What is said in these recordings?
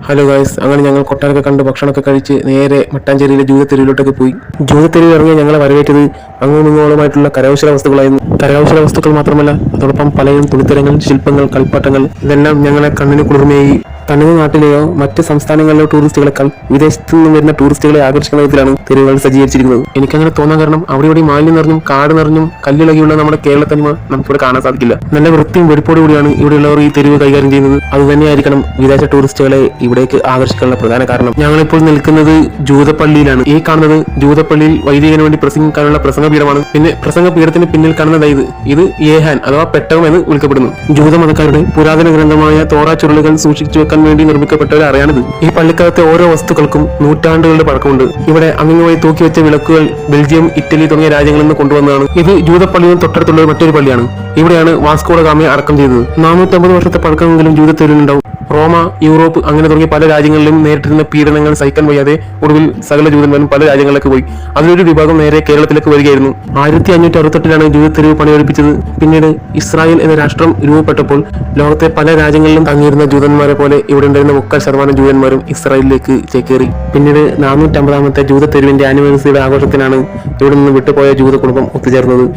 Hello guys, അങ്ങനെ ഞങ്ങൾ കൊട്ടാരൊക്കെ കണ്ട് ഭക്ഷണമൊക്കെ കഴിച്ച് നേരെ മട്ടാഞ്ചേരിയിലെ ജൂതത്തെരുവിലോട്ടൊക്കെ പോയി. ജൂതത്തെരുവിൽ ഇറങ്ങി ഞങ്ങളെ വരവേറ്റത് അങ്ങോട്ടും ഇങ്ങോട്ടുമായിട്ടുള്ള കരകൗശല വസ്തുക്കളായിരുന്നു. കരകൗശല വസ്തുക്കൾ മാത്രമല്ല, അതോടൊപ്പം പലരും തുണിത്തരങ്ങൾ, ശില്പങ്ങൾ, കളിപ്പാട്ടങ്ങൾ ഇതെല്ലാം ഞങ്ങളെ കണ്ണിന് കുളിർമയായി. തമിഴ്നാട്ടിലെയോ മറ്റ് സംസ്ഥാനങ്ങളിലെയോ ടൂറിസ്റ്റുകളെക്കാൾ വിദേശത്തു നിന്നും വരുന്ന ടൂറിസ്റ്റുകളെ ആകർഷിക്കുന്ന വിധത്തിലാണ് തെരുവുകൾ സജ്ജീകരിച്ചിരിക്കുന്നത്. എനിക്കങ്ങനെ തോന്നാൻ കാരണം അവിടെ ഇവിടെ മാലിന്യം നിറഞ്ഞും കാട് നിറഞ്ഞും കല്ലിളകിയുള്ള നമ്മുടെ കേരളത്തനിമ നമുക്കിവിടെ കാണാൻ സാധിക്കില്ല. നല്ല വൃത്തിയും വെടിപ്പോടു കൂടിയാണ് ഇവിടെയുള്ളവർ ഈ തെരുവ് കൈകാര്യം ചെയ്യുന്നത്. അതുതന്നെയായിരിക്കണം വിദേശ ടൂറിസ്റ്റുകളെ ഇവിടേക്ക് ആകർഷിക്കാനുള്ള പ്രധാന കാരണം. ഞങ്ങളിപ്പോൾ നിൽക്കുന്നത് ജൂതപ്പള്ളിയിലാണ്. ഈ കാണുന്നത് ജൂതപ്പള്ളിയിൽ വൈദികന് വേണ്ടി പ്രസംഗിക്കാനുള്ള പ്രസംഗപീഠമാണ്. പിന്നെ പ്രസംഗപീഠത്തിന് പിന്നിൽ കാണുന്നത് ഇത് ഏഹാൻ അഥവാ പെട്ടകം എന്ന് വിളിക്കപ്പെടുന്നു. ജൂതമതക്കാരുടെ പുരാതന ഗ്രന്ഥമായ തോറ ചുരുളുകൾ സൂക്ഷിച്ചു വെക്കാൻ വേണ്ടി നിർമ്മിക്കപ്പെട്ട ഒരു അറയാണിത്. ഈ പള്ളിക്കകത്തെ ഓരോ വസ്തുക്കൾക്കും നൂറ്റാണ്ടുകളുടെ പഴക്കമുണ്ട്. ഇവിടെ അങ്ങിങ്ങുമായി തൂക്കി വെച്ച വിളക്കുകൾ ബെൽജിയം, ഇറ്റലി തുടങ്ങിയ രാജ്യങ്ങളിൽ നിന്ന് കൊണ്ടുവന്നതാണ്. ഇത് ജൂതപ്പള്ളിയും തൊട്ടടുത്തുള്ള മറ്റൊരു പള്ളിയാണ്. ഇവിടെയാണ് വാസ്കോ ഡ ഗാമയെ അടക്കം ചെയ്തത്. 450 വർഷത്തെ പഴക്കമെങ്കിലും ജൂതത്തെരുവിലുണ്ടാവും. റോമ, യൂറോപ്പ് അങ്ങനെ തുടങ്ങിയ പല രാജ്യങ്ങളിലും നേരിട്ടിരുന്ന പീഡനങ്ങൾ സഹിക്കാൻ വയ്യാതെ ഒടുവിൽ സകല ജൂതന്മാരും പല രാജ്യങ്ങളിലേക്ക് പോയി. അതിലൊരു വിഭാഗം നേരെ കേരളത്തിലേക്ക് വരികയായിരുന്നു. 1568 ജൂതത്തെരുവ് പണിയെടുപ്പിച്ചത്. പിന്നീട് ഇസ്രായേൽ എന്ന രാഷ്ട്രം രൂപപ്പെട്ടപ്പോൾ ലോകത്തെ പല രാജ്യങ്ങളിലും തങ്ങിയിരുന്ന ജൂതന്മാരെ പോലെ ഇവിടെ ഉണ്ടായിരുന്ന 3/4% ജൂതന്മാരും ഇസ്രായേലിലേക്ക് ചേക്കേറി. പിന്നീട് 450-ാമത്തെ ജൂതത്തെരുവിന്റെ ആനിവേഴ്സറിയുടെ ആഘോഷത്തിനാണ് ഇവിടെ നിന്ന് വിട്ടുപോയ ജൂത കുടുംബം ഒത്തുചേർന്നത്.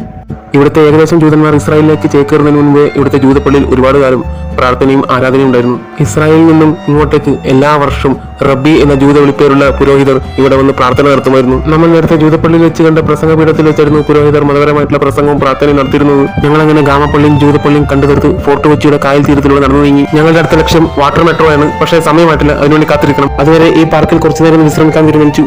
ഇവിടുത്തെ ഏകദേശം ജൂതന്മാർ ഇസ്രായേലിലേക്ക് ചേക്കേറുന്നതിന് മുൻപേ ഇവിടുത്തെ ജൂതപ്പള്ളിയിൽ ഒരുപാട് കാലം പ്രാർത്ഥനയും ആരാധനയും ഉണ്ടായിരുന്നു. ഇസ്രായേലിൽ നിന്നും ഇങ്ങോട്ടേക്ക് എല്ലാ വർഷവും റബ്ബി എന്ന ജൂത വിളിപ്പേരുള്ള പുരോഹിതർ ഇവിടെ വന്ന് പ്രാർത്ഥന നടത്തുമായിരുന്നു. നമ്മൾ നേരത്തെ ജൂതപ്പള്ളിയിൽ വെച്ച് കണ്ട പ്രസംഗപീഠത്തിൽ വെച്ചായിരുന്നു പുരോഹിതർ മതപരമായിട്ടുള്ള പ്രസംഗവും പ്രാർത്ഥനയും നടത്തിയിരുന്നത്. ഞങ്ങൾ അങ്ങനെ ഗാമപ്പള്ളിയും ജൂതപ്പള്ളിയും കണ്ടു തീർത്ത് ഫോർട്ട് കൊച്ചിയുടെ കായൽ തീരത്തിലൂടെ നടന്നു നീങ്ങി. ഞങ്ങളുടെ അടുത്ത ലക്ഷ്യം വാട്ടർ മെട്രോ ആണ്. പക്ഷേ സമയമായിട്ടില്ല, അതിനുവേണ്ടി കാത്തിരിക്കണം. അതുവരെ ഈ പാർക്കിൽ കുറച്ചു നേരം വിശ്രമിക്കാൻ തീരുമാനിച്ചു.